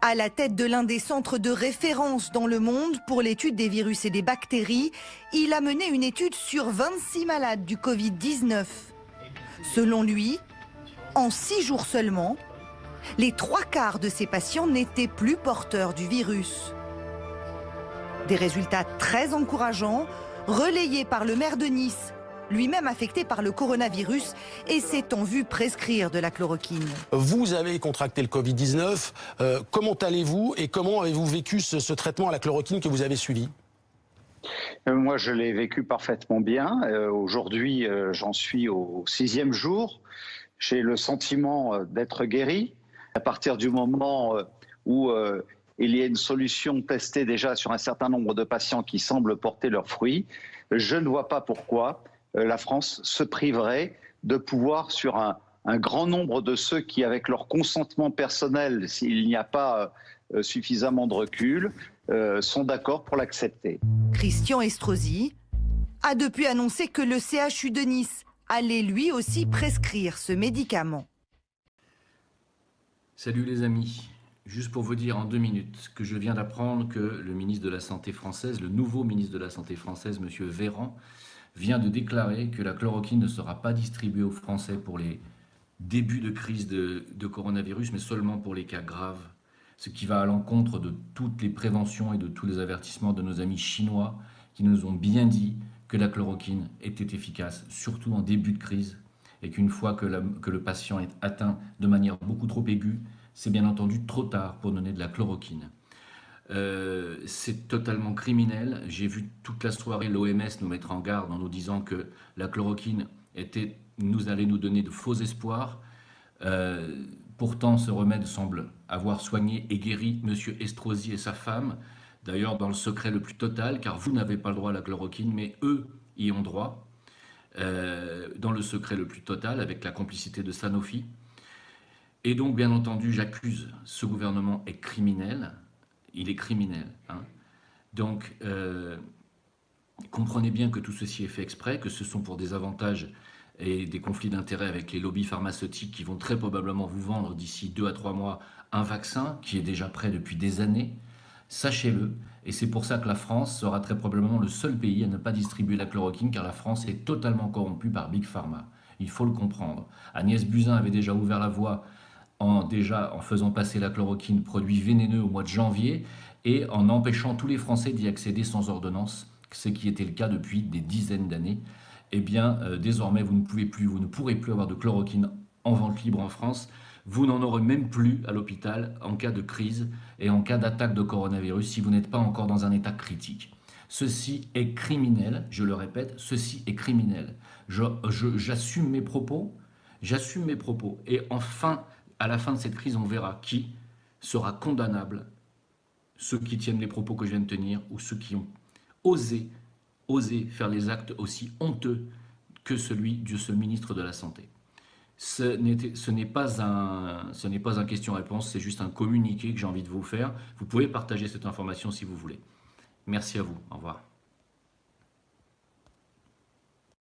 À la tête de l'un des centres de référence dans le monde pour l'étude des virus et des bactéries, il a mené une étude sur 26 malades du Covid-19. Selon lui, en 6 jours seulement, les 3/4 de ces patients n'étaient plus porteurs du virus. Des résultats très encourageants, relayés par le maire de Nice, lui-même affecté par le coronavirus et s'étant vu prescrire de la chloroquine. Vous avez contracté le Covid-19. Comment allez-vous et comment avez-vous vécu ce traitement à la chloroquine que vous avez suivi? Moi, je l'ai vécu parfaitement bien. Aujourd'hui, j'en suis au 6e jour. J'ai le sentiment d'être guéri. À partir du moment où il y a une solution testée déjà sur un certain nombre de patients qui semblent porter leurs fruits, je ne vois pas pourquoi la France se priverait de pouvoir, sur un grand nombre de ceux qui, avec leur consentement personnel, s'il n'y a pas suffisamment de recul, sont d'accord pour l'accepter. Christian Estrosi a depuis annoncé que le CHU de Nice allait lui aussi prescrire ce médicament. Salut les amis, juste pour vous dire en 2 minutes que je viens d'apprendre que le ministre de la Santé française, le nouveau ministre de la Santé française, M. Véran, vient de déclarer que la chloroquine ne sera pas distribuée aux Français pour les débuts de crise de coronavirus, mais seulement pour les cas graves, ce qui va à l'encontre de toutes les préventions et de tous les avertissements de nos amis chinois qui nous ont bien dit que la chloroquine était efficace, surtout en début de crise, et qu'une fois que le patient est atteint de manière beaucoup trop aiguë, c'est bien entendu trop tard pour donner de la chloroquine. C'est totalement criminel. J'ai vu toute la soirée l'OMS nous mettre en garde en nous disant que la chloroquine allait nous donner de faux espoirs. Pourtant, ce remède semble avoir soigné et guéri M. Estrosi et sa femme, d'ailleurs dans le secret le plus total, car vous n'avez pas le droit à la chloroquine, mais eux y ont droit, dans le secret le plus total, avec la complicité de Sanofi. Et donc, bien entendu, j'accuse ce gouvernement est criminel. Il est criminel. Hein. Donc, comprenez bien que tout ceci est fait exprès, que ce sont pour des avantages et des conflits d'intérêts avec les lobbies pharmaceutiques qui vont très probablement vous vendre d'ici 2 à 3 mois un vaccin qui est déjà prêt depuis des années. Sachez-le. Et c'est pour ça que la France sera très probablement le seul pays à ne pas distribuer la chloroquine, car la France est totalement corrompue par Big Pharma. Il faut le comprendre. Agnès Buzyn avait déjà ouvert la voie en faisant passer la chloroquine, produit vénéneux, au mois de janvier, et en empêchant tous les Français d'y accéder sans ordonnance, ce qui était le cas depuis des dizaines d'années. Eh bien, désormais, vous ne pourrez plus avoir de chloroquine en vente libre en France. Vous n'en aurez même plus à l'hôpital en cas de crise et en cas d'attaque de coronavirus si vous n'êtes pas encore dans un état critique. Ceci est criminel, je le répète, ceci est criminel. J'assume mes propos, et enfin, à la fin de cette crise, on verra qui sera condamnable, ceux qui tiennent les propos que je viens de tenir ou ceux qui ont osé faire les actes aussi honteux que celui de ce ministre de la Santé. Ce n'est pas un question-réponse, c'est juste un communiqué que j'ai envie de vous faire. Vous pouvez partager cette information si vous voulez. Merci à vous. Au revoir.